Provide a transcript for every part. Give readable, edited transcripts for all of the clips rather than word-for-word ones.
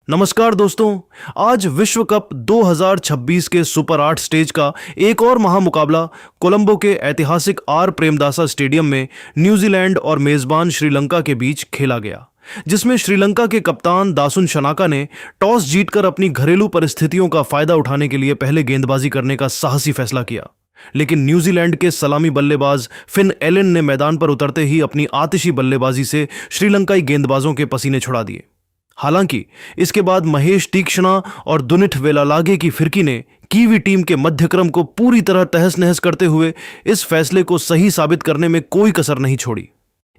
नमस्कार दोस्तों। आज विश्व कप 2026 के सुपर 8 स्टेज का एक और महामुकाबला कोलंबो के ऐतिहासिक आर प्रेमदासा स्टेडियम में न्यूजीलैंड और मेजबान श्रीलंका के बीच खेला गया, जिसमें श्रीलंका के कप्तान दासुन शनाका ने टॉस जीतकर अपनी घरेलू परिस्थितियों का फायदा उठाने के लिए पहले गेंदबाजी करने का साहसी फैसला किया। लेकिन न्यूजीलैंड के सलामी बल्लेबाज फिन एलन ने मैदान पर उतरते ही अपनी आतिशी बल्लेबाजी से श्रीलंकाई गेंदबाजों के पसीने छुड़ा दिए। हालांकि इसके बाद महेश तीक्ष्णा और दुनिथ वेलालागे की फिरकी ने कीवी टीम के मध्यक्रम को पूरी तरह तहस नहस करते हुए इस फैसले को सही साबित करने में कोई कसर नहीं छोड़ी।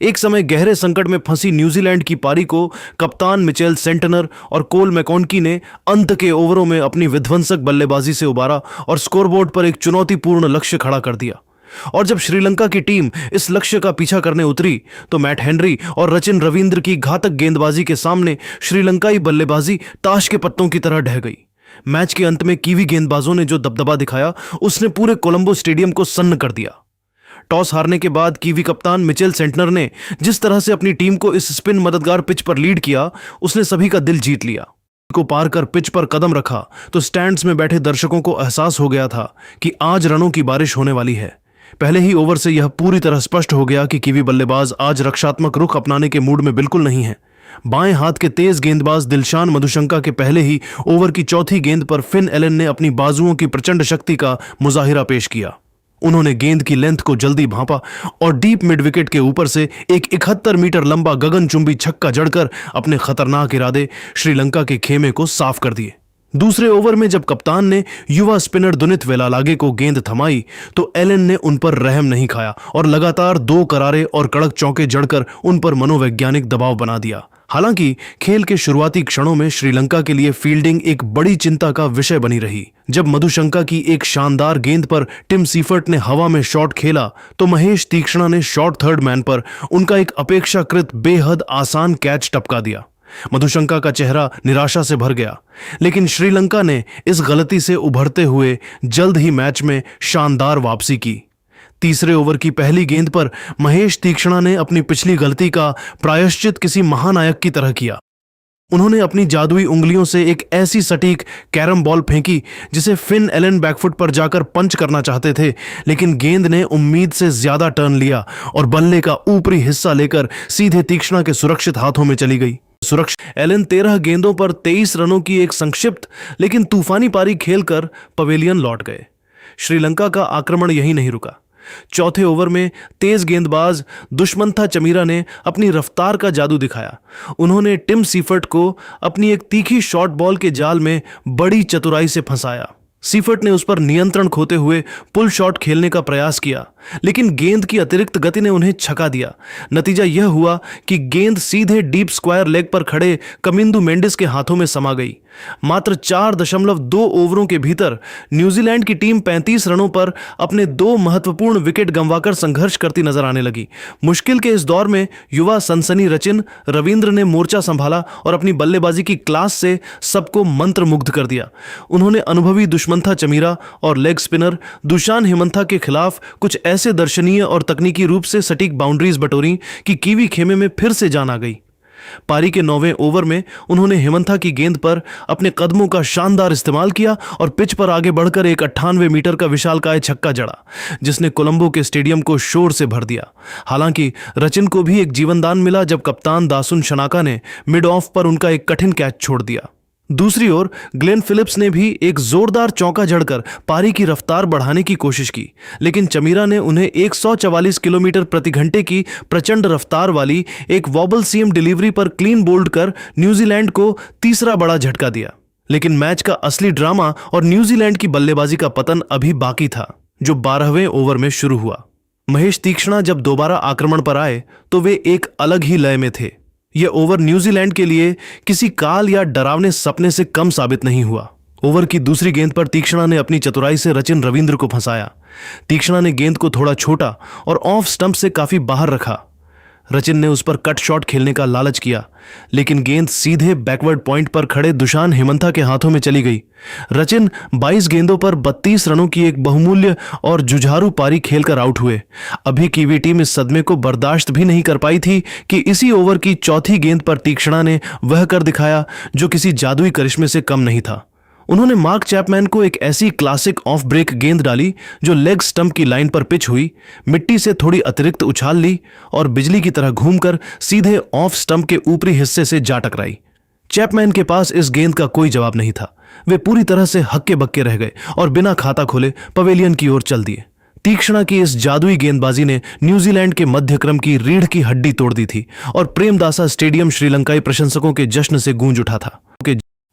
एक समय गहरे संकट में फंसी न्यूजीलैंड की पारी को कप्तान मिचेल सेंटनर और कोल मैकॉन्की ने अंत के ओवरों में अपनी विध्वंसक बल्लेबाजी से उबारा और स्कोरबोर्ड पर एक चुनौतीपूर्ण लक्ष्य खड़ा कर दिया। और जब श्रीलंका की टीम इस लक्ष्य का पीछा करने उतरी तो मैट हेनरी और रचिन रविंद्र की घातक गेंदबाजी के सामने श्रीलंकाई बल्लेबाजी ताश के पत्तों की तरह ढह गई। मैच के अंत में कीवी गेंदबाजों ने जो दबदबा दिखाया उसने पूरे कोलंबो स्टेडियम को सन्न कर दिया। टॉस हारने के बाद कीवी कप्तान मिचेल सेंटनर ने जिस तरह से अपनी टीम को इस स्पिन मददगार पिच पर लीड किया, उसने सभी का दिल जीत लिया। को पार कर पिच पर कदम रखा तो स्टैंड्स में बैठे दर्शकों को एहसास हो गया था कि आज रनों की बारिश होने वाली है। पहले ही ओवर से यह पूरी तरह स्पष्ट हो गया कि कीवी बल्लेबाज आज रक्षात्मक रुख अपनाने के मूड में बिल्कुल नहीं है। बाएं हाथ के तेज गेंदबाज दिलशान मधुशंका के पहले ही ओवर की चौथी गेंद पर फिन एलन ने अपनी बाजुओं की प्रचंड शक्ति का मुजाहिरा पेश किया। उन्होंने गेंद की लेंथ को जल्दी भांपा और डीप मिड विकेट के ऊपर से एक 71 मीटर लंबा गगनचुंबी छक्का जड़कर अपने खतरनाक इरादे श्रीलंका के खेमे को साफ कर दिए। दूसरे ओवर में जब कप्तान ने युवा स्पिनर दुनिथ वेलालागे को गेंद थमाई तो एलन ने उन पर रहम नहीं खाया और लगातार 2 करारे और कड़क चौके जड़कर उन पर मनोवैज्ञानिक दबाव बना दिया। हालांकि खेल के शुरुआती क्षणों में श्रीलंका के लिए फील्डिंग एक बड़ी चिंता का विषय बनी रही। जब मधुशंका की एक शानदार गेंद पर टिम सीफर्ट ने हवा में शॉट खेला तो महेश तीक्ष्णा ने शॉर्ट थर्ड मैन पर उनका एक अपेक्षाकृत बेहद आसान कैच टपका दिया। मधुशंका का चेहरा निराशा से भर गया, लेकिन श्रीलंका ने इस गलती से उभरते हुए जल्द ही मैच में शानदार वापसी की। तीसरे ओवर की पहली गेंद पर महेश तीक्ष्णा ने अपनी पिछली गलती का प्रायश्चित किसी महानायक की तरह किया। उन्होंने अपनी जादुई उंगलियों से एक ऐसी सटीक कैरम बॉल फेंकी जिसे फिन एलन बैकफुट पर जाकर पंच करना चाहते थे, लेकिन गेंद ने उम्मीद से ज्यादा टर्न लिया और बल्ले का ऊपरी हिस्सा लेकर सीधे तीक्ष्णा के सुरक्षित हाथों में चली गई। एलन 13 गेंदों पर 23 रनों की एक संक्षिप्त लेकिन तूफानी पारी खेलकर पवेलियन लौट गए। श्रीलंका का आक्रमण यहीं नहीं रुका। चौथे ओवर में तेज गेंदबाज दुष्मंथा चमीरा ने अपनी रफ्तार का जादू दिखाया। उन्होंने टिम सीफर्ट को अपनी एक तीखी शॉर्ट बॉल के जाल में बड़ी चतुराई से फंसाया। सीफर्ट ने उस पर नियंत्रण खोते हुए पुल शॉट खेलने का प्रयास किया, लेकिन गेंद की अतिरिक्त गति ने उन्हें छका दिया। नतीजा यह हुआ कि गेंद सीधे डीप स्क्वायर लेग पर खड़े कमिंदु मेंडिस के हाथों में समा गई। मात्र 4.2 ओवरों के भीतर न्यूजीलैंड की टीम 35 रनों पर अपने 2 महत्वपूर्ण विकेट गंवाकर संघर्ष करती नजर आने लगी। मुश्किल के इस दौर में युवा सनसनी रचिन रविंद्र ने मोर्चा संभाला और अपनी बल्लेबाजी की क्लास से सबको मंत्रमुग्ध कर दिया। उन्होंने अनुभवी दुष्मंथा चमीरा और लेग स्पिनर दुशान हिमंथा के खिलाफ कुछ ऐसे दर्शनीय और तकनीकी रूप से सटीक बाउंड्रीज बटोरी कि कीवी खेमे में फिर से जान आ गई। पारी के 9वें ओवर में उन्होंने हिमंथा की गेंद पर अपने कदमों का शानदार इस्तेमाल किया और पिच पर आगे बढ़कर एक 98 मीटर का विशालकाय छक्का जड़ा, जिसने कोलंबो के स्टेडियम को शोर से भर दिया। हालांकि रचिन को भी एक जीवनदान मिला जब कप्तान दासुन शनाका ने मिड ऑफ पर उनका एक कठिन कैच छोड़ दिया। दूसरी ओर ग्लेन फिलिप्स ने भी एक जोरदार चौका जड़कर पारी की रफ्तार बढ़ाने की कोशिश की, लेकिन चमीरा ने उन्हें 144 किलोमीटर प्रति घंटे की प्रचंड रफ्तार वाली एक वॉबल सीम डिलीवरी पर क्लीन बोल्ड कर न्यूजीलैंड को तीसरा बड़ा झटका दिया। लेकिन मैच का असली ड्रामा और न्यूजीलैंड की बल्लेबाजी का पतन अभी बाकी था, जो 12वें ओवर में शुरू हुआ। महेश तीक्ष्णा जब दोबारा आक्रमण पर आए तो वे एक अलग ही लय में थे। यह ओवर न्यूजीलैंड के लिए किसी काल या डरावने सपने से कम साबित नहीं हुआ। ओवर की दूसरी गेंद पर तीक्ष्णा ने अपनी चतुराई से रचिन रविंद्र को फंसाया। तीक्ष्णा ने गेंद को थोड़ा छोटा और ऑफ स्टंप से काफी बाहर रखा। रचिन ने उस पर कट शॉट खेलने का लालच किया, लेकिन गेंद सीधे बैकवर्ड पॉइंट पर खड़े दुशान हिमंता के हाथों में चली गई। रचिन 22 गेंदों पर 32 रनों की एक बहुमूल्य और जुझारू पारी खेलकर आउट हुए। अभी कीवी टीम इस सदमे को बर्दाश्त भी नहीं कर पाई थी कि इसी ओवर की चौथी गेंद पर तीक्ष्णा ने वह कर दिखाया जो किसी जादुई करिश्मे से कम नहीं था। उन्होंने मार्क चैपमैन को एक ऐसी क्लासिक ऑफ ब्रेक गेंद डाली जो लेग स्टंप की लाइन पर पिच हुई, मिट्टी से थोड़ी अतिरिक्त उछाल ली और बिजली की तरह घूमकर सीधे ऑफ स्टंप के ऊपरी हिस्से से जा टकराई। चैपमैन के पास इस गेंद का कोई जवाब नहीं था। वे पूरी तरह से हक्के बक्के रह गए और बिना खाता खोले पवेलियन की ओर चल दिए। तीक्ष्णा की इस जादुई गेंदबाजी ने न्यूजीलैंड के मध्यक्रम की रीढ़ की हड्डी तोड़ दी थी और प्रेमदासा स्टेडियम श्रीलंकाई प्रशंसकों के जश्न से गूंज उठा था।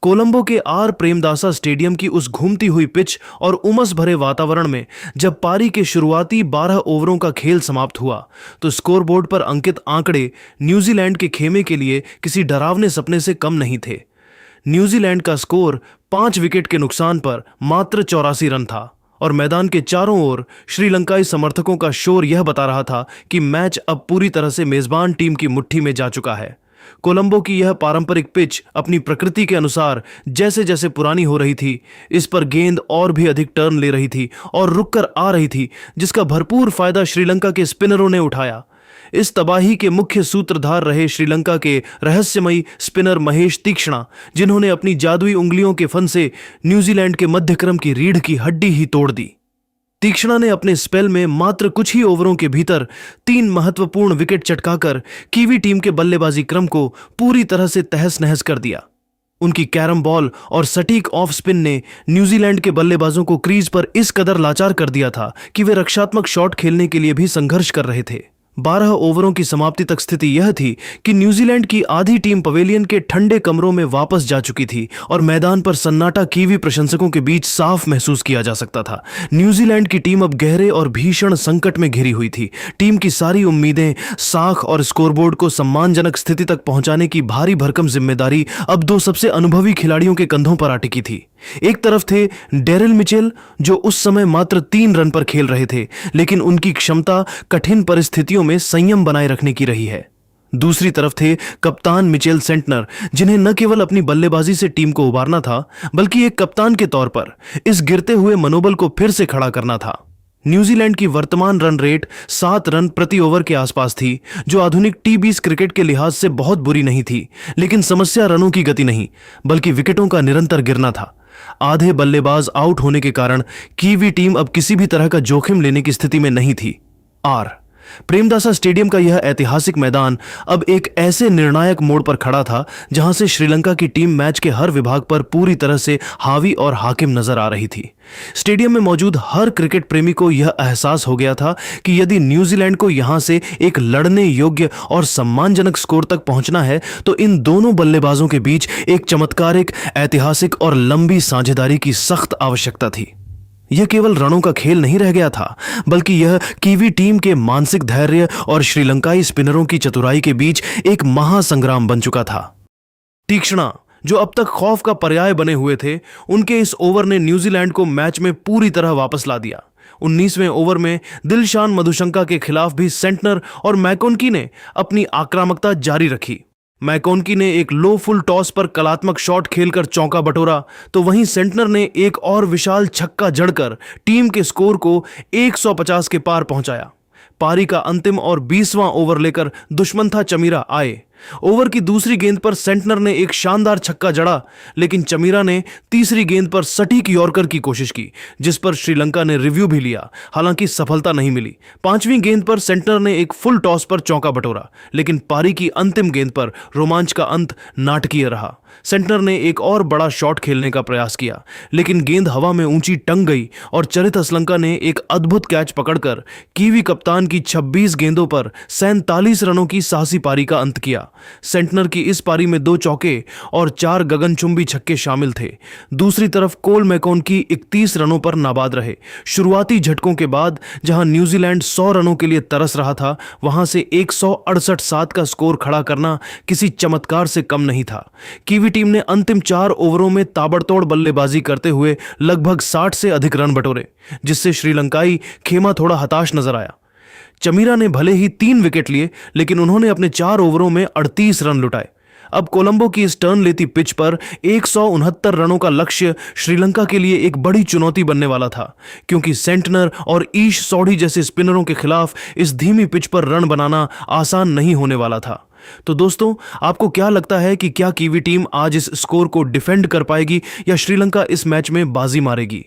कोलंबो के आर प्रेमदासा स्टेडियम की उस घूमती हुई पिच और उमस भरे वातावरण में जब पारी के शुरुआती 12 ओवरों का खेल समाप्त हुआ तो स्कोरबोर्ड पर अंकित आंकड़े न्यूजीलैंड के खेमे के लिए किसी डरावने सपने से कम नहीं थे। न्यूजीलैंड का स्कोर 5 विकेट के नुकसान पर मात्र 84 रन था और मैदान के चारों ओर श्रीलंकाई समर्थकों का शोर यह बता रहा था कि मैच अब पूरी तरह से मेजबान टीम की मुट्ठी में जा चुका है। कोलंबो की यह पारंपरिक पिच अपनी प्रकृति के अनुसार जैसे जैसे पुरानी हो रही थी, इस पर गेंद और भी अधिक टर्न ले रही थी और रुककर आ रही थी, जिसका भरपूर फायदा श्रीलंका के स्पिनरों ने उठाया। इस तबाही के मुख्य सूत्रधार रहे श्रीलंका के रहस्यमयी स्पिनर महेश तीक्ष्णा, जिन्होंने अपनी जादुई उंगलियों के फन से न्यूजीलैंड के मध्यक्रम की रीढ़ की हड्डी ही तोड़ दी। तीक्ष्णा ने अपने स्पेल में मात्र कुछ ही ओवरों के भीतर 3 महत्वपूर्ण विकेट चटकाकर कीवी टीम के बल्लेबाजी क्रम को पूरी तरह से तहस नहस कर दिया। उनकी कैरम बॉल और सटीक ऑफ स्पिन ने न्यूजीलैंड के बल्लेबाजों को क्रीज पर इस कदर लाचार कर दिया था कि वे रक्षात्मक शॉट खेलने के लिए भी संघर्ष कर रहे थे। 12 ओवरों की समाप्ति तक स्थिति यह थी कि न्यूजीलैंड की आधी टीम पवेलियन के ठंडे कमरों में वापस जा चुकी थी और मैदान पर सन्नाटा कीवी प्रशंसकों के बीच साफ महसूस किया जा सकता था। न्यूजीलैंड की टीम अब गहरे और भीषण संकट में घिरी हुई थी। टीम की सारी उम्मीदें, साख और स्कोरबोर्ड को सम्मानजनक स्थिति तक पहुंचाने की भारी भरकम जिम्मेदारी अब 2 सबसे अनुभवी खिलाड़ियों के कंधों पर आ टिकी थी। एक तरफ थे डेरिल मिचेल, जो उस समय मात्र 3 रन पर खेल रहे थे, लेकिन उनकी क्षमता कठिन परिस्थितियों में संयम बनाए रखने की रही है। दूसरी तरफ थे कप्तान मिचेल सेंटनर, जिन्हें न केवल अपनी बल्लेबाजी से टीम को उबारना था, बल्कि एक कप्तान के तौर पर इस गिरते हुए मनोबल को फिर से खड़ा करना था। न्यूजीलैंड की वर्तमान रन रेट 7 रन प्रति ओवर के आसपास थी, जो आधुनिक टी20 क्रिकेट के लिहाज से बहुत बुरी नहीं थी, लेकिन समस्या रनों की गति नहीं, बल्कि विकेटों का निरंतर गिरना था। आधे बल्लेबाज आउट होने के कारण कीवी टीम अब किसी भी तरह का जोखिम लेने की स्थिति में नहीं थी। प्रेमदासा स्टेडियम का यह ऐतिहासिक मैदान अब एक ऐसे निर्णायक मोड़ पर खड़ा था जहां से श्रीलंका की टीम मैच के हर विभाग पर पूरी तरह से हावी और हाकिम नजर आ रही थी। स्टेडियम में मौजूद हर क्रिकेट प्रेमी को यह एहसास हो गया था कि यदि न्यूजीलैंड को यहां से एक लड़ने योग्य और सम्मानजनक स्कोर तक पहुंचना है तो इन दोनों बल्लेबाजों के बीच एक चमत्कारिक, ऐतिहासिक और लंबी साझेदारी की सख्त आवश्यकता थी। यह केवल रनों का खेल नहीं रह गया था, बल्कि यह कीवी टीम के मानसिक धैर्य और श्रीलंकाई स्पिनरों की चतुराई के बीच एक महासंग्राम बन चुका था। तीक्ष्णा, जो अब तक खौफ का पर्याय बने हुए थे, उनके इस ओवर ने न्यूजीलैंड को मैच में पूरी तरह वापस ला दिया। 19वें ओवर में दिलशान मधुशंका के खिलाफ भी सेंटनर और मैकोनकी ने अपनी आक्रामकता जारी रखी। मैकोनकी ने एक लो फुल टॉस पर कलात्मक शॉट खेलकर चौका बटोरा, तो वहीं सेंटनर ने एक और विशाल छक्का जड़कर टीम के स्कोर को 150 के पार पहुंचाया। पारी का अंतिम और 20वां ओवर लेकर दुश्मन था चमीरा आए। ओवर की दूसरी गेंद पर सेंटनर ने एक शानदार छक्का जड़ा, लेकिन चमीरा ने तीसरी गेंद पर सटीक यॉर्कर की कोशिश की, जिस पर श्रीलंका ने रिव्यू भी लिया, हालांकि सफलता नहीं मिली। 5वीं गेंद पर सेंटनर ने एक फुल टॉस पर चौका बटोरा, लेकिन पारी की अंतिम गेंद पर रोमांच का अंत नाटकीय रहा। सेंटनर ने एक और बड़ा शॉट खेलने का प्रयास किया, लेकिन गेंद हवा में ऊंची टंग गई और चरित असलंका ने एक अद्भुत कैच पकड़कर कीवी कप्तान की 26 गेंदों पर 47 रनों की साहसी पारी का अंत किया। सेंटनर की इस पारी में 2 चौके और 4 गगनचुंबी छक्के शामिल थे। दूसरी तरफ कोल मैकोनकी 31 रनों पर नाबाद रहे। शुरुआती झटकों के बाद जहां न्यूजीलैंड 100 रनों के लिए तरस रहा था, वहां से 168 का स्कोर खड़ा करना किसी चमत्कार से कम नहीं था। कीवी टीम ने अंतिम 4 ओवरों में ताबड़तोड़ बल्लेबाजी करते हुए लगभग 60 से अधिक रन बटोरे, जिससे श्रीलंकाई खेमा थोड़ा हताश नजर आया। चमीरा ने भले ही 3 विकेट लिए, लेकिन उन्होंने अपने 4 ओवरों में 38 रन लुटाए। अब कोलंबो की इस टर्न लेती पिच पर 169 रनों का लक्ष्य श्रीलंका के लिए एक बड़ी चुनौती बनने वाला था, क्योंकि सेंटनर और ईश सौढ़ी जैसे स्पिनरों के खिलाफ इस धीमी पिच पर रन बनाना आसान नहीं होने वाला था। तो दोस्तों, आपको क्या लगता है कि क्या कीवी टीम आज इस स्कोर को डिफेंड कर पाएगी या श्रीलंका इस मैच में बाजी मारेगी?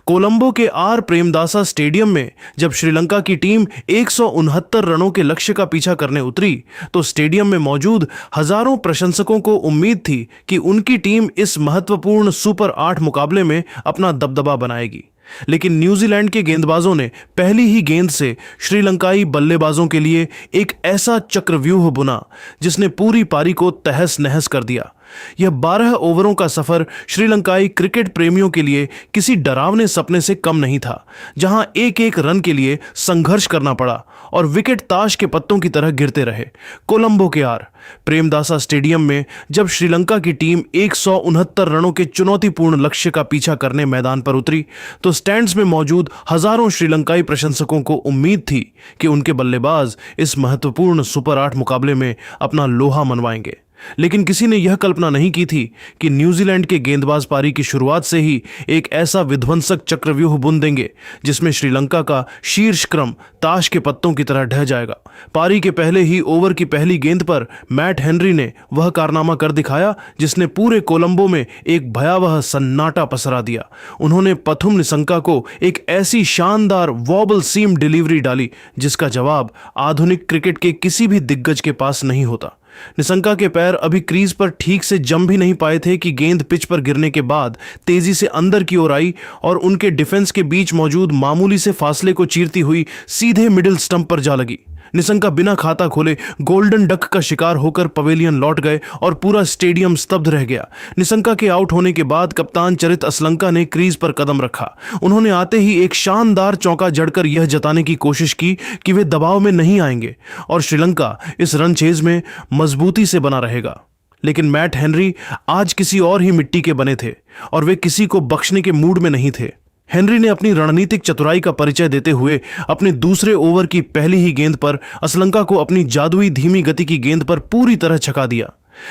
कोलंबो के आर प्रेमदासा स्टेडियम में जब श्रीलंका की टीम 169 रनों के लक्ष्य का पीछा करने उतरी, तो स्टेडियम में मौजूद हजारों प्रशंसकों को उम्मीद थी कि उनकी टीम इस महत्वपूर्ण सुपर 8 मुकाबले में अपना दबदबा बनाएगी। लेकिन न्यूजीलैंड के गेंदबाजों ने पहली ही गेंद से श्रीलंकाई बल्लेबाजों के लिए एक ऐसा चक्रव्यूह बुना जिसने पूरी पारी को तहस नहस कर दिया। यह 12 ओवरों का सफर श्रीलंकाई क्रिकेट प्रेमियों के लिए किसी डरावने सपने से कम नहीं था, जहां एक एक रन के लिए संघर्ष करना पड़ा और विकेट ताश के पत्तों की तरह गिरते रहे। कोलंबो के आर प्रेमदासा स्टेडियम में जब श्रीलंका की टीम 169 रनों के चुनौतीपूर्ण लक्ष्य का पीछा करने मैदान पर उतरी, तो स्टैंड्स में मौजूद हजारों श्रीलंकाई प्रशंसकों को उम्मीद थी कि उनके बल्लेबाज इस महत्वपूर्ण सुपर 8 मुकाबले में अपना लोहा मनवाएंगे। लेकिन किसी ने यह कल्पना नहीं की थी कि न्यूजीलैंड के गेंदबाज पारी की शुरुआत से ही एक ऐसा विध्वंसक चक्रव्यूह बुन देंगे जिसमें श्रीलंका का शीर्ष क्रम ताश के पत्तों की तरह ढह जाएगा। पारी के पहले ही ओवर की पहली गेंद पर मैट हेनरी ने वह कारनामा कर दिखाया जिसने पूरे कोलंबो में एक भयावह सन्नाटा पसरा दिया। उन्होंने पथुम निसंका को एक ऐसी शानदार वॉबल सीम डिलीवरी डाली जिसका जवाब आधुनिक क्रिकेट के किसी भी दिग्गज के पास नहीं होता। निसंका के पैर अभी क्रीज पर ठीक से जम भी नहीं पाए थे कि गेंद पिच पर गिरने के बाद तेजी से अंदर की ओर आई और उनके डिफेंस के बीच मौजूद मामूली से फासले को चीरती हुई सीधे मिडिल स्टंप पर जा लगी। निसंका बिना खाता खोले गोल्डन डक का शिकार होकर पवेलियन लौट गए और पूरा स्टेडियम स्तब्ध रह गया। निसंका के आउट होने के बाद कप्तान चरित असलंका ने क्रीज पर कदम रखा। उन्होंने आते ही एक शानदार चौका जड़कर यह जताने की कोशिश की कि वे दबाव में नहीं आएंगे और श्रीलंका इस रन चेज में मजबूती से बना रहेगा। लेकिन मैट हेनरी आज किसी और ही मिट्टी के बने थे और वे किसी को बख्शने के मूड में नहीं थे। हेनरी ने अपनी रणनीतिक चतुराई का परिचय देते हुए अपने दूसरे ओवर की पहली ही गेंद पर असलंका को अपनी जादुई धीमी गति की गेंद पर पूरी तरह छका दिया।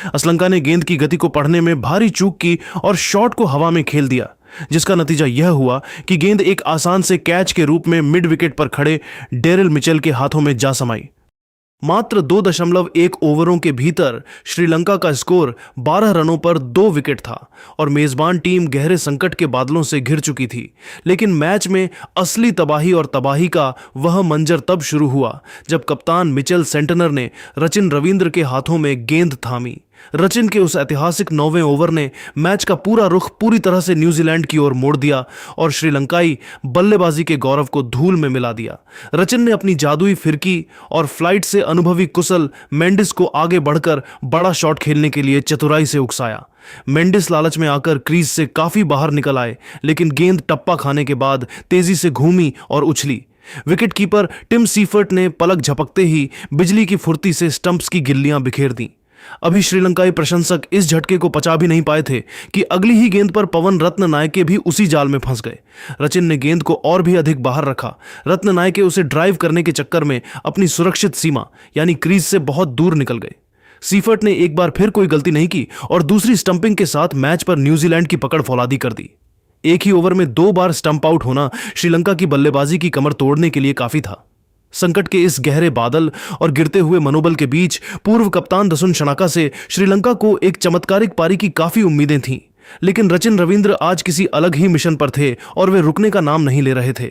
असलंका ने गेंद की गति को पढ़ने में भारी चूक की और शॉट को हवा में खेल दिया, जिसका नतीजा यह हुआ कि गेंद एक आसान से कैच के रूप में मिड विकेट पर खड़े डेरिल मिचेल के हाथों में जा समाई। मात्र 2.1 ओवरों के भीतर श्रीलंका का स्कोर 12 रनों पर 2 विकेट था और मेजबान टीम गहरे संकट के बादलों से घिर चुकी थी। लेकिन मैच में असली तबाही और तबाही का वह मंजर तब शुरू हुआ जब कप्तान मिचेल सेंटनर ने रचिन रविंद्र के हाथों में गेंद थामी। रचिन के उस ऐतिहासिक 9वें ओवर ने मैच का पूरा रुख पूरी तरह से न्यूजीलैंड की ओर मोड़ दिया और श्रीलंकाई बल्लेबाजी के गौरव को धूल में मिला दिया। रचिन ने अपनी जादुई फिरकी और फ्लाइट से अनुभवी कुशल मेंडिस को आगे बढ़कर बड़ा शॉट खेलने के लिए चतुराई से उकसाया। मेंडिस लालच में आकर क्रीज से काफी बाहर निकल आए, लेकिन गेंद टप्पा खाने के बाद तेजी से घूमी और उछली। विकेटकीपर टिम सीफर्ट ने पलक झपकते ही बिजली की फुर्ती से स्टंप्स की गिल्लियां बिखेर दी। अभी श्रीलंकाई प्रशंसक इस झटके को पचा भी नहीं पाए थे कि अगली ही गेंद पर पवन रत्न नायके भी उसी जाल में फंस गए। रचिन ने गेंद को और भी अधिक बाहर रखा। रत्न नायके उसे ड्राइव करने के चक्कर में अपनी सुरक्षित सीमा यानी क्रीज से बहुत दूर निकल गए। सीफर्ट ने एक बार फिर कोई गलती नहीं की और दूसरी स्टंपिंग के साथ मैच पर न्यूजीलैंड की पकड़ फौलादी कर दी। एक ही ओवर में 2 बार स्टंप आउट होना श्रीलंका की बल्लेबाजी की कमर तोड़ने के लिए काफी था। संकट के इस गहरे बादल और गिरते हुए मनोबल के बीच पूर्व कप्तान दसुन शनाका से श्रीलंका को एक चमत्कारिक पारी की काफी उम्मीदें थीं। लेकिन रचिन रविंद्र आज किसी अलग ही मिशन पर थे और वे रुकने का नाम नहीं ले रहे थे।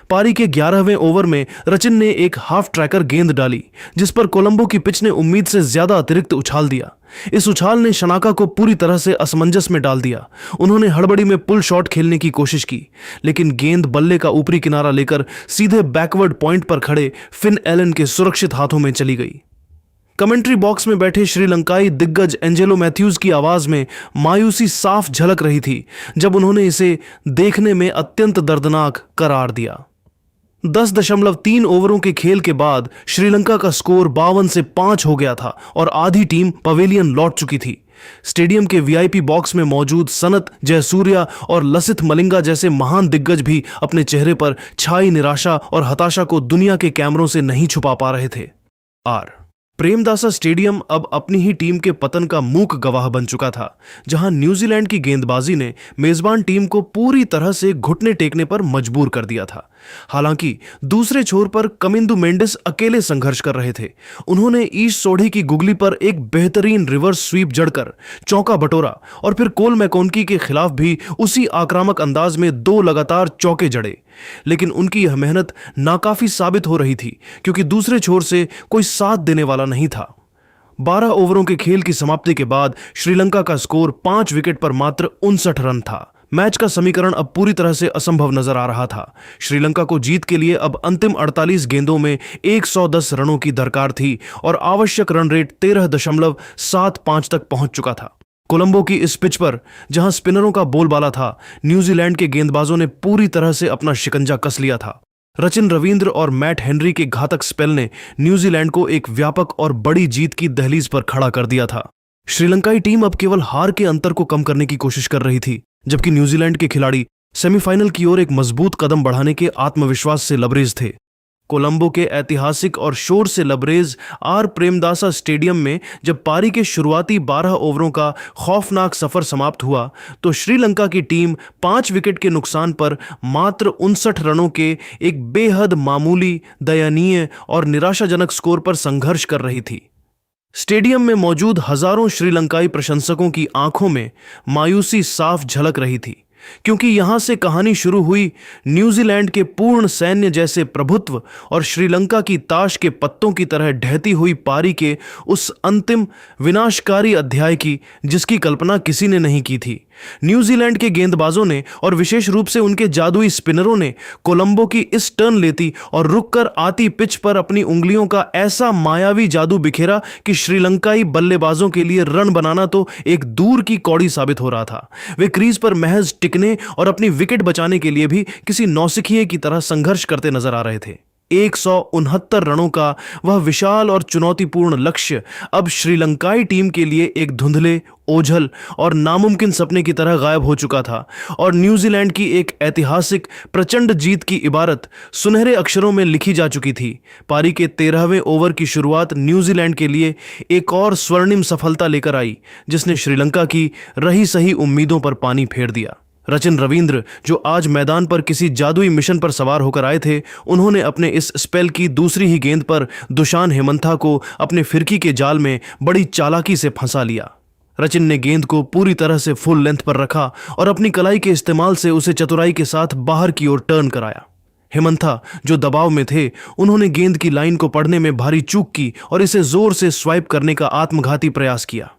पारी के 11वें ओवर में रचिन ने एक हाफ ट्रैकर गेंद डाली जिस पर कोलंबो की पिच ने उम्मीद से ज्यादा अतिरिक्त उछाल दिया। इस उछाल ने शनाका को पूरी तरह से असमंजस में डाल दिया। उन्होंने हड़बड़ी में पुल शॉट खेलने की कोशिश की, लेकिन गेंद बल्ले का ऊपरी किनारा लेकर सीधे बैकवर्ड पॉइंट पर खड़े फिन एलन के सुरक्षित हाथों में चली गई। कमेंट्री बॉक्स में बैठे श्रीलंकाई दिग्गज एंजेलो मैथ्यूज की आवाज में मायूसी साफ झलक रही थी जब उन्होंने इसे देखने में अत्यंत दर्दनाक करार दिया। 10.3 ओवरों के खेल के बाद श्रीलंका का स्कोर 52 से 5 हो गया था और आधी टीम पवेलियन लौट चुकी थी। स्टेडियम के वीआईपी बॉक्स में मौजूद सनत जयसूर्या और लसिथ मलिंगा जैसे महान दिग्गज भी अपने चेहरे पर छाई निराशा और हताशा को दुनिया के कैमरों से नहीं छुपा पा रहे थे। प्रेमदासा स्टेडियम अब अपनी ही टीम के पतन का मूक गवाह बन चुका था, जहां न्यूजीलैंड की गेंदबाजी ने मेजबान टीम को पूरी तरह से घुटने टेकने पर मजबूर कर दिया था। हालांकि दूसरे छोर पर कमिंदु मेंडिस अकेले संघर्ष कर रहे थे। उन्होंने ईश सोढ़ी की गुगली पर एक बेहतरीन रिवर्स स्वीप जड़कर चौका बटोरा और फिर कोल मैकोनकी के खिलाफ भी उसी आक्रामक अंदाज में 2 लगातार चौके जड़े। लेकिन उनकी यह मेहनत नाकाफी साबित हो रही थी, क्योंकि दूसरे छोर से कोई साथ देने वाला नहीं था। 12 ओवरों के खेल की समाप्ति के बाद श्रीलंका का स्कोर 5 विकेट पर मात्र 59 रन था। मैच का समीकरण अब पूरी तरह से असंभव नजर आ रहा था। श्रीलंका को जीत के लिए अब अंतिम 48 गेंदों में 110 रनों की दरकार थी और आवश्यक रन रेट 13.75 तक पहुंच चुका था। कोलंबो की इस पिच पर, जहां स्पिनरों का बोलबाला था, न्यूजीलैंड के गेंदबाजों ने पूरी तरह से अपना शिकंजा कस लिया था। रचिन रवींद्र और मैट हेनरी के घातक स्पेल ने न्यूजीलैंड को एक व्यापक और बड़ी जीत की दहलीज पर खड़ा कर दिया था। श्रीलंकाई टीम अब केवल हार के अंतर को कम करने की कोशिश कर रही थी, जबकि न्यूजीलैंड के खिलाड़ी सेमीफाइनल की ओर एक मजबूत कदम बढ़ाने के आत्मविश्वास से लबरेज थे। कोलंबो के ऐतिहासिक और शोर से लबरेज आर प्रेमदासा स्टेडियम में जब पारी के शुरुआती 12 ओवरों का खौफनाक सफर समाप्त हुआ, तो श्रीलंका की टीम 5 विकेट के नुकसान पर मात्र 59 रनों के एक बेहद मामूली, दयनीय और निराशाजनक स्कोर पर संघर्ष कर रही थी। स्टेडियम में मौजूद हजारों श्रीलंकाई प्रशंसकों की आंखों में मायूसी साफ झलक रही थी, क्योंकि यहां से कहानी शुरू हुई न्यूजीलैंड के पूर्ण सैन्य जैसे प्रभुत्व और श्रीलंका की ताश के पत्तों की तरह ढहती हुई पारी के उस अंतिम विनाशकारी अध्याय की, जिसकी कल्पना किसी ने नहीं की थी। न्यूजीलैंड के गेंदबाजों ने और विशेष रूप से उनके जादुई स्पिनरों ने कोलंबो की इस टर्न लेती और रुककर आती पिच पर अपनी उंगलियों का ऐसा मायावी जादू बिखेरा कि श्रीलंकाई बल्लेबाजों के लिए रन बनाना तो एक दूर की कौड़ी साबित हो रहा था। वे क्रीज पर महज टिकने और अपनी विकेट बचाने के लिए भी किसी नौसिखिए की तरह संघर्ष करते नजर आ रहे थे। 169 रनों का वह विशाल और चुनौतीपूर्ण लक्ष्य अब श्रीलंकाई टीम के लिए एक धुंधले, ओझल और नामुमकिन सपने की तरह गायब हो चुका था और न्यूजीलैंड की एक ऐतिहासिक प्रचंड जीत की इबारत सुनहरे अक्षरों में लिखी जा चुकी थी। पारी के 13वें ओवर की शुरुआत न्यूजीलैंड के लिए एक और स्वर्णिम सफलता लेकर आई, जिसने श्रीलंका की रही सही उम्मीदों पर पानी फेर दिया। रचिन रवींद्र, जो आज मैदान पर किसी जादुई मिशन पर सवार होकर आए थे, उन्होंने अपने इस स्पेल की दूसरी ही गेंद पर दुशान हेमंथा को अपने फिरकी के जाल में बड़ी चालाकी से फंसा लिया। रचिन ने गेंद को पूरी तरह से फुल लेंथ पर रखा और अपनी कलाई के इस्तेमाल से उसे चतुराई के साथ बाहर की ओर टर्न कराया। हेमंथा, जो दबाव में थे, उन्होंने गेंद की लाइन को पढ़ने में भारी चूक की और इसे जोर से स्वाइप करने का आत्मघाती प्रयास किया।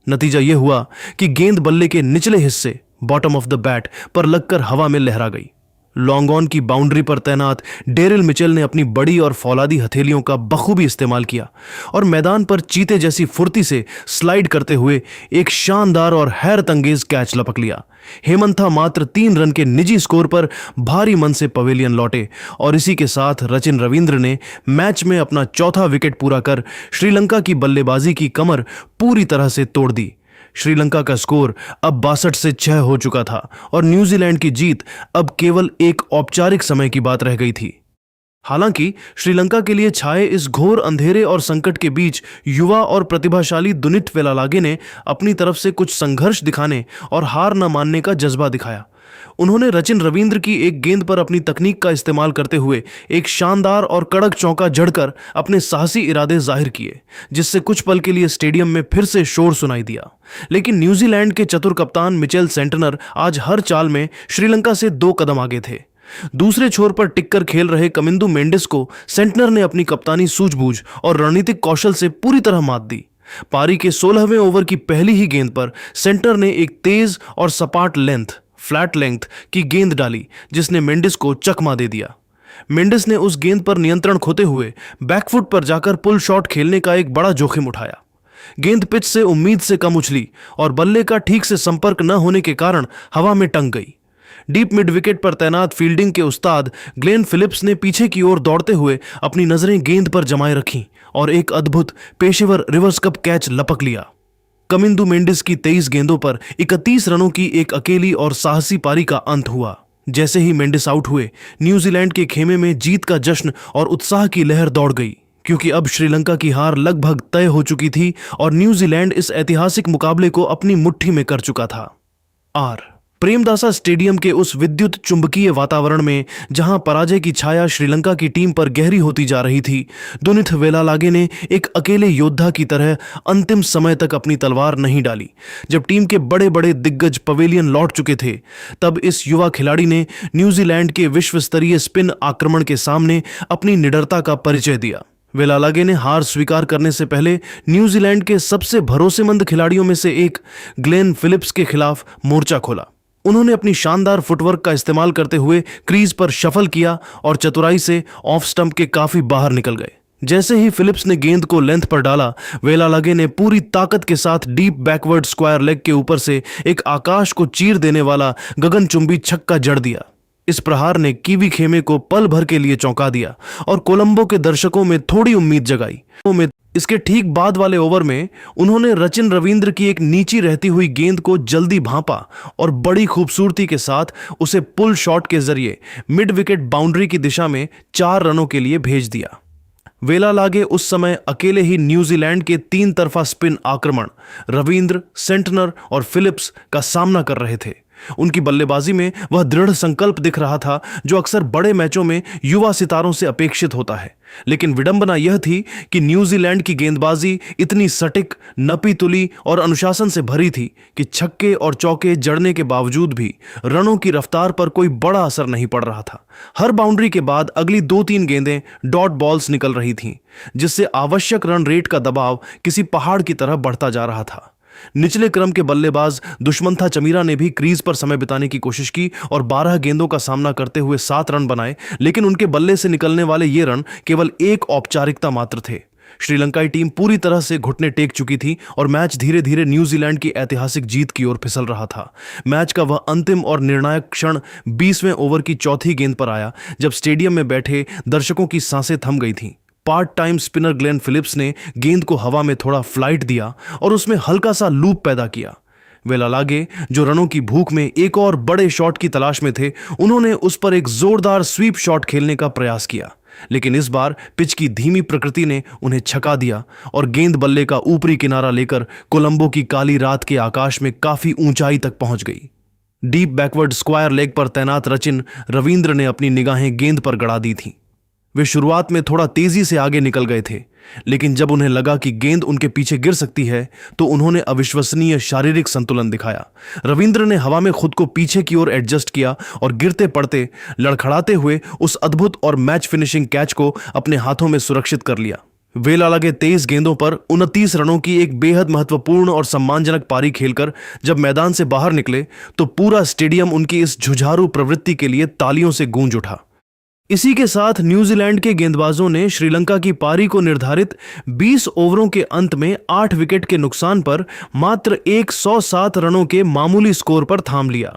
नतीजा यह हुआ कि गेंद बल्ले के निचले हिस्से, बॉटम ऑफ द बैट, पर लगकर हवा में लहरा गई। लॉन्ग ऑन की बाउंड्री पर तैनात डेरिल मिचेल ने अपनी बड़ी और फौलादी हथेलियों का बखूबी इस्तेमाल किया और मैदान पर चीते जैसी फुर्ती से स्लाइड करते हुए एक शानदार और हैरत अंगेज कैच लपक लिया। हेमंथा मात्र 3 रन के निजी स्कोर पर भारी मन से पवेलियन लौटे और इसी के साथ रचिन रवींद्र ने मैच में अपना चौथा विकेट पूरा कर श्रीलंका की बल्लेबाजी की कमर पूरी तरह से तोड़ दी। श्रीलंका का स्कोर अब 62 से 6 हो चुका था और न्यूजीलैंड की जीत अब केवल एक औपचारिक समय की बात रह गई थी। हालांकि श्रीलंका के लिए छाए इस घोर अंधेरे और संकट के बीच युवा और प्रतिभाशाली दुनित वेलालागे ने अपनी तरफ से कुछ संघर्ष दिखाने और हार न मानने का जज्बा दिखाया। उन्होंने रचिन रवींद्र की एक गेंद पर अपनी तकनीक का इस्तेमाल करते हुए एक शानदार और कड़क चौका जड़कर अपने साहसी इरादे जाहिर किए, जिससे कुछ पल के लिए स्टेडियम में फिर से शोर सुनाई दिया। लेकिन न्यूजीलैंड के चतुर कप्तान मिचेल सेंटनर आज हर चाल में श्रीलंका से 2 कदम आगे थे। दूसरे छोर पर टिककर खेल रहे कमिंदु मेंडिस को सेंटनर ने अपनी कप्तानी सूझबूझ और रणनीतिक कौशल से पूरी तरह मात दी। पारी के 16वें ओवर की पहली ही गेंद पर सेंटनर ने एक तेज और सपाट फ्लैट लेंथ की गेंद डाली, जिसने मेंडिस को चकमा दे दिया। मेंडिस ने उस गेंद पर नियंत्रण खोते हुए बैकफुट पर जाकर पुल शॉट खेलने का एक बड़ा जोखिम उठाया। गेंद पिच से उम्मीद से कम उछली और बल्ले का ठीक से संपर्क न होने के कारण हवा में टंग गई। डीप मिड विकेट पर तैनात फील्डिंग के उस्ताद ग्लेन फिलिप्स ने पीछे की ओर दौड़ते हुए अपनी नजरें गेंद पर जमाए रखीं और एक अद्भुत पेशेवर रिवर्स कप कैच लपक लिया। कमिंदु मेंडिस की 23 गेंदों पर 31 रनों की एक अकेली और साहसी पारी का अंत हुआ। जैसे ही मेंडिस आउट हुए, न्यूजीलैंड के खेमे में जीत का जश्न और उत्साह की लहर दौड़ गई, क्योंकि अब श्रीलंका की हार लगभग तय हो चुकी थी और न्यूजीलैंड इस ऐतिहासिक मुकाबले को अपनी मुट्ठी में कर चुका था। प्रेमदासा स्टेडियम के उस विद्युत चुंबकीय वातावरण में जहां पराजय की छाया श्रीलंका की टीम पर गहरी होती जा रही थी, दुनिथ वेलालागे ने एक अकेले योद्धा की तरह अंतिम समय तक अपनी तलवार नहीं डाली। जब टीम के बड़े बड़े दिग्गज पवेलियन लौट चुके थे, तब इस युवा खिलाड़ी ने न्यूजीलैंड के विश्व स्तरीय स्पिन आक्रमण के सामने अपनी निडरता का परिचय दिया। वेलालागे ने हार स्वीकार करने से पहले न्यूजीलैंड के सबसे भरोसेमंद खिलाड़ियों में से एक ग्लेन फिलिप्स के खिलाफ मोर्चा खोला। उन्होंने अपनी शानदार फुटवर्क का इस्तेमाल करते हुए क्रीज पर शफल किया और चतुराई से ऑफ स्टंप के काफी बाहर निकल गए। जैसे ही फिलिप्स ने गेंद को लेंथ पर डाला, वेलालागे ने पूरी ताकत के साथ डीप बैकवर्ड स्क्वायर लेग के ऊपर से एक आकाश को चीर देने वाला गगनचुंबी छक्का जड़ दिया। इस प्रहार ने कीवी खेमे को पल भर के लिए चौंका दिया और कोलंबो के दर्शकों में थोड़ी उम्मीद जगाई। इसके ठीक बाद वाले ओवर में उन्होंने रचिन रविंद्र की एक नीची रहती हुई गेंद को जल्दी भांपा और बड़ी खूबसूरती के साथ उसे पुल शॉट के जरिए मिड विकेट बाउंड्री की दिशा में 4 रनों के लिए भेज दिया। वेलालागे उस समय अकेले ही न्यूजीलैंड के 3 तरफा स्पिन आक्रमण रविंद्र, सेंटनर और फिलिप्स का सामना कर रहे थे। उनकी बल्लेबाजी में वह दृढ़ संकल्प दिख रहा था जो अक्सर बड़े मैचों में युवा सितारों से अपेक्षित होता है। लेकिन विडंबना यह थी कि न्यूजीलैंड की गेंदबाजी इतनी सटीक, नपी तुली और अनुशासन से भरी थी कि छक्के और चौके जड़ने के बावजूद भी रनों की रफ्तार पर कोई बड़ा असर नहीं पड़ रहा था। हर बाउंड्री के बाद अगली 2-3 गेंदें डॉट बॉल्स निकल रही थीं, जिससे आवश्यक रन रेट का दबाव किसी पहाड़ की तरह बढ़ता जा रहा था। निचले क्रम के बल्लेबाज दुष्मंथा चमीरा ने भी क्रीज पर समय बिताने की कोशिश की और 12 गेंदों का सामना करते हुए 7 रन बनाए, लेकिन उनके बल्ले से निकलने वाले ये रन केवल एक औपचारिकता मात्र थे। श्रीलंकाई टीम पूरी तरह से घुटने टेक चुकी थी और मैच धीरे धीरे न्यूजीलैंड की ऐतिहासिक जीत की ओर फिसल रहा था। मैच का वह अंतिम और निर्णायक क्षण 20वें ओवर की चौथी गेंद पर आया, जब स्टेडियम में बैठे दर्शकों की सांसें थम गई थीं। Part time spinner Glenn Phillips ने गेंद को हवा में थोड़ा फ्लाइट दिया और उसमें हल्का सा लूप पैदा किया। वेलालागे, जो रनों की भूख में एक और बड़े शॉट की तलाश में थे, उन्होंने उस पर एक जोरदार स्वीप शॉट खेलने का प्रयास किया, लेकिन इस बार पिच की धीमी प्रकृति ने उन्हें छका दिया और गेंद बल्ले का ऊपरी किनारा लेकर कोलंबो की काली रात के आकाश में काफी ऊंचाई तक पहुंच गई। डीप बैकवर्ड स्क्वायर लेग पर तैनात रचिन रविंद्र ने अपनी निगाहें गेंद पर गड़ा दी थीं। वे शुरुआत में थोड़ा तेजी से आगे निकल गए थे, लेकिन जब उन्हें लगा कि गेंद उनके पीछे गिर सकती है, तो उन्होंने अविश्वसनीय शारीरिक संतुलन दिखाया। रविंद्र ने हवा में खुद को पीछे की ओर एडजस्ट किया और गिरते पड़ते, लड़खड़ाते हुए उस अद्भुत और मैच फिनिशिंग कैच को अपने हाथों में सुरक्षित कर लिया। वेलालागे 23 गेंदों पर 29 रनों की एक बेहद महत्वपूर्ण और सम्मानजनक पारी खेलकर जब मैदान से बाहर निकले, तो पूरा स्टेडियम उनकी इस जुझारू प्रवृत्ति के लिए तालियों से गूंज उठा। इसी के साथ न्यूजीलैंड के गेंदबाजों ने श्रीलंका की पारी को निर्धारित 20 ओवरों के अंत में 8 विकेट के नुकसान पर मात्र 107 रनों के मामूली स्कोर पर थाम लिया।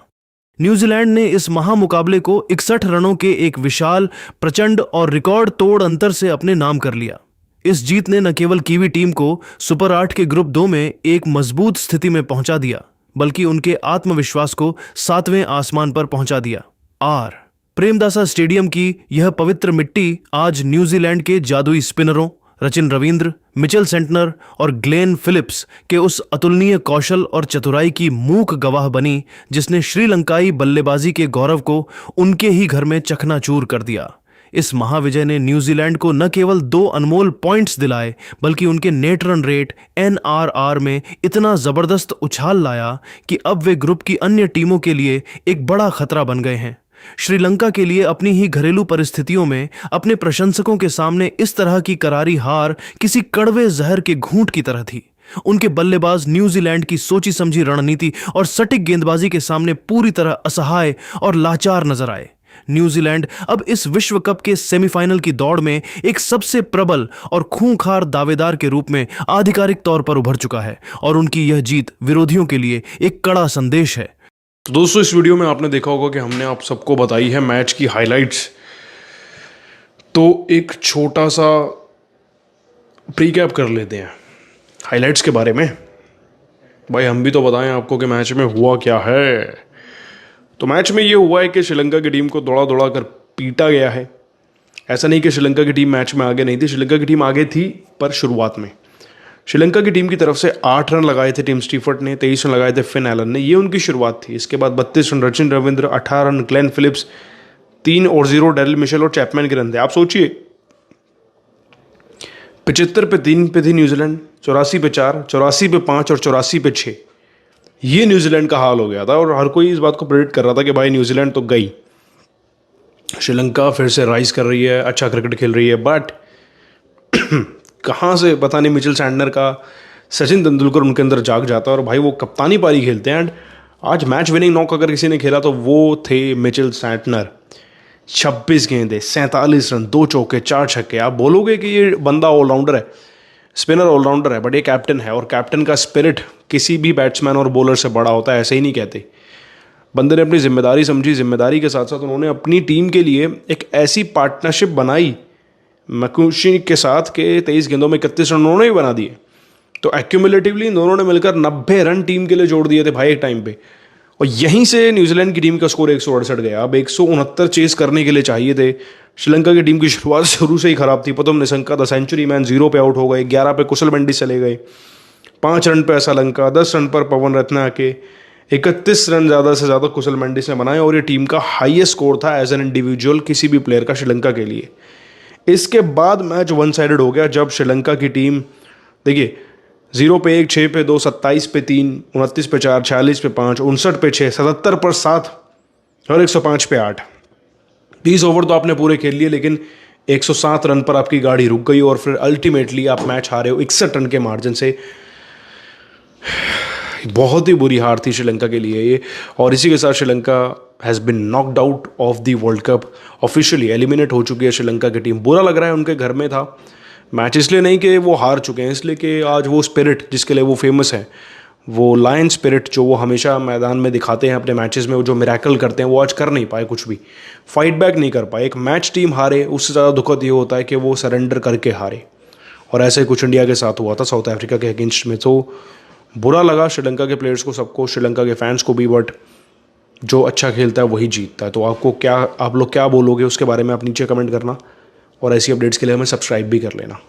न्यूजीलैंड ने इस महामुकाबले को 61 रनों के एक विशाल, प्रचंड और रिकॉर्ड तोड़ अंतर से अपने नाम कर लिया। इस जीत ने न केवल कीवी टीम को सुपर 8 के ग्रुप 2 में एक मजबूत स्थिति में पहुंचा दिया, बल्कि उनके आत्मविश्वास को 7वें आसमान पर पहुंचा दिया। प्रेमदासा स्टेडियम की यह पवित्र मिट्टी आज न्यूजीलैंड के जादुई स्पिनरों रचिन रविंद्र, मिचेल सेंटनर और ग्लेन फिलिप्स के उस अतुलनीय कौशल और चतुराई की मूक गवाह बनी, जिसने श्रीलंकाई बल्लेबाजी के गौरव को उनके ही घर में चकनाचूर कर दिया। इस महाविजय ने न्यूजीलैंड को न केवल 2 अनमोल पॉइंट्स दिलाए, बल्कि उनके नेट रन रेट NRR में इतना जबरदस्त उछाल लाया कि अब वे ग्रुप की अन्य टीमों के लिए एक बड़ा खतरा बन गए हैं। श्रीलंका के लिए अपनी ही घरेलू परिस्थितियों में अपने प्रशंसकों के सामने इस तरह की करारी हार किसी कड़वे जहर के घूंट की तरह थी। उनके बल्लेबाज न्यूजीलैंड की सोची समझी रणनीति और सटीक गेंदबाजी के सामने पूरी तरह असहाय और लाचार नजर आए। न्यूजीलैंड अब इस विश्व कप के सेमीफाइनल की दौड़ में एक सबसे प्रबल और खूंखार दावेदार के रूप में आधिकारिक तौर पर उभर चुका है और उनकी यह जीत विरोधियों के लिए एक कड़ा संदेश है। तो दोस्तों, इस वीडियो में आपने देखा होगा कि हमने आप सबको बताई है मैच की हाइलाइट्स। तो एक छोटा सा प्रीकैप कर लेते हैं हाइलाइट्स के बारे में। भाई हम भी तो बताएं आपको कि मैच में हुआ क्या है। तो मैच में ये हुआ है कि श्रीलंका की टीम को दौड़ा दौड़ा कर पीटा गया है। ऐसा नहीं कि श्रीलंका की टीम मैच में आगे नहीं थी, श्रीलंका की टीम आगे थी, पर शुरुआत में श्रीलंका की टीम की तरफ से 8 रन लगाए थे टिम स्टीफर्ट ने, 23 रन लगाए थे फिन एलन ने, ये उनकी शुरुआत थी। इसके बाद 32 run Rachin Ravindra, 18 run Glenn Phillips, 3 और 0 डेरिल मिशेल और चैपमैन के रन थे। आप सोचिए 75 पे 3 पे थी न्यूजीलैंड, 84 पे 4, 84 पे 5 और 84 पे 6। ये न्यूजीलैंड का हाल हो गया था और हर कोई इस बात को प्रेडिक्ट कर रहा था कि भाई न्यूजीलैंड तो गई, श्रीलंका फिर से राइज कर रही है, अच्छा क्रिकेट खेल रही है। बट कहाँ से पता नहीं मिचेल सैंटनर का सचिन तेंदुलकर उनके अंदर जाग जाता है और भाई वो कप्तानी पारी खेलते हैं। एंड आज मैच विनिंग नॉक अगर किसी ने खेला तो वो थे मिचेल सैंटनर। 26 गेंदे, 47 रन, 2 चौके, 4 छक्के। आप बोलोगे कि ये बंदा ऑलराउंडर है, स्पिनर ऑलराउंडर है, बट ये कैप्टन है और कैप्टन का स्पिरिट किसी भी बैट्समैन और बॉलर से बड़ा होता है, ऐसे ही नहीं कहते। बंदे ने अपनी जिम्मेदारी समझी, जिम्मेदारी के साथ साथ उन्होंने अपनी टीम के लिए एक ऐसी पार्टनरशिप बनाई मैकुशी के साथ के 23 गेंदों में 31 रन उन्होंने भी बना दिए। तो एक्यूमुलेटिवली इन दोनों ने मिलकर 90 रन टीम के लिए जोड़ दिए थे भाई एक टाइम पे। और यहीं से न्यूजीलैंड की टीम का स्कोर 168 गया। अब 169 चेस करने के लिए चाहिए थे। श्रीलंका की टीम की शुरुआत शुरू से ही खराब थी। पतम निशंका द सेंचुरी मैन 0 पे आउट हो गए, 11 पे कुशल मेंडिस चले गए, 5 रन पे असलंका, 10 रन पर पवन रत्ना के, 31 रन ज़्यादा से ज़्यादा कुशल मेंडिस ने बनाए और ये टीम का हाईएस्ट स्कोर था एज एन इंडिविजुअल किसी भी प्लेयर का श्रीलंका के लिए। इसके बाद मैच वन साइडेड हो गया जब श्रीलंका की टीम, देखिए 0 पे 1, 6 पे 2, 27 पे 3, 29 पे 4, 46 पे 5, 59 पे 6, 77 पर 7 और 105 पे 8। 20 ओवर तो आपने पूरे खेल लिए, लेकिन 107 रन पर आपकी गाड़ी रुक गई और फिर अल्टीमेटली आप मैच हारे हो 61 रन के मार्जिन से। बहुत ही बुरी हार थी श्रीलंका के लिए ये। और इसी के साथ Sri Lanka has been knocked out of the world cup, officially eliminate हो चुकी है श्रीलंका की टीम। बुरा लग रहा है, उनके घर में था मैच, इसलिए नहीं कि वो हार चुके हैं, इसलिए कि आज वो स्पिरिट जिसके लिए वो फेमस है, वो लायन स्पिरिट जो वो हमेशा मैदान में दिखाते हैं अपने मैचेस में, वो जो मिरेकल करते हैं, वो आज कर नहीं पाए, कुछ भी फाइट बैक नहीं कर पाए। एक मैच टीम हारे उससे ज़्यादा दुखद ये होता है कि वो सरेंडर करके हारे, और ऐसे कुछ इंडिया के साथ हुआ था साउथ अफ्रीका के अगेंस्ट में। तो बुरा लगा श्रीलंका के प्लेयर्स को, सबको, श्रीलंका के फैंस को भी, बट जो अच्छा खेलता है वही जीतता है। तो आप लोग क्या बोलोगे उसके बारे में आप नीचे कमेंट करना, और ऐसी अपडेट्स के लिए हमें सब्सक्राइब भी कर लेना।